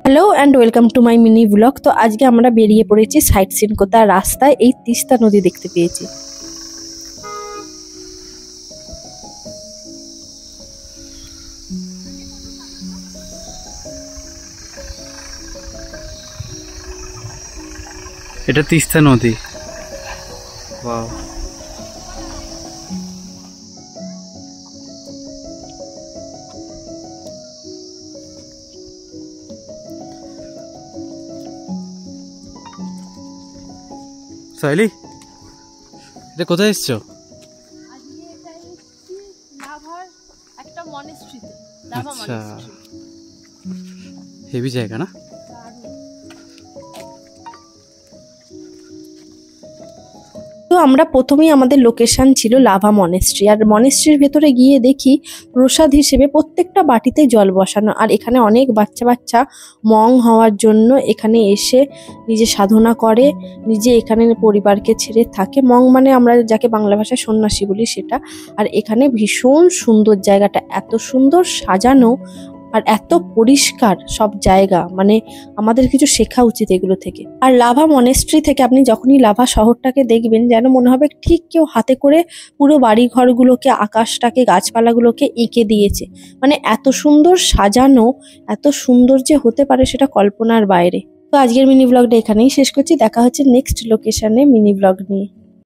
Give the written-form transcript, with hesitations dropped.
Hello and welcome to my mini blog. তো আজকে আমরা বেরিয়ে পড়েছি সাইট সিন করতে, আর রাস্তায় এই তিস্তা নদী দেখতে পেয়েছি। এটা তিস্তা নদী। ওয়াও, সাইলি এটা কোথায় এসছো? আচ্ছা, হেভি জায়গা না? তো আমরা প্রথমেই আমাদের লোকেশন ছিল লাভা মনেস্ট্রি, আর মনেস্ট্রির ভেতরে গিয়ে দেখি প্রসাদ হিসেবে প্রত্যেকটা বাটিতে জল বসানো, আর এখানে অনেক বাচ্চা বাচ্চা মং হওয়ার জন্য এখানে এসে নিজে সাধনা করে, নিজে এখানে পরিবারকে ছেড়ে থাকে। মং মানে আমরা যাকে বাংলা ভাষায় সন্ন্যাসী বলি সেটা। আর এখানে ভীষণ সুন্দর জায়গাটা, এত সুন্দর সাজানো আর এত পরিষ্কার সব জায়গা, মানে আমাদের কিছু শেখা উচিত এগুলো থেকে। আর লাভা মনেস্ট্রি থেকে আপনি যখনই লাভা শহরটাকে দেখবেন যেন মনে হবে ঠিক কেউ হাতে করে পুরো বাড়ি ঘরগুলোকে, আকাশটাকে, গাছপালাগুলোকে এঁকে দিয়েছে। মানে এত সুন্দর সাজানো, এত সুন্দর যে হতে পারে সেটা কল্পনার বাইরে। তো আজকের মিনি ব্লগটা এখানেই শেষ করছি। দেখা হচ্ছে নেক্সট লোকেশনে মিনি ব্লগ নিয়ে।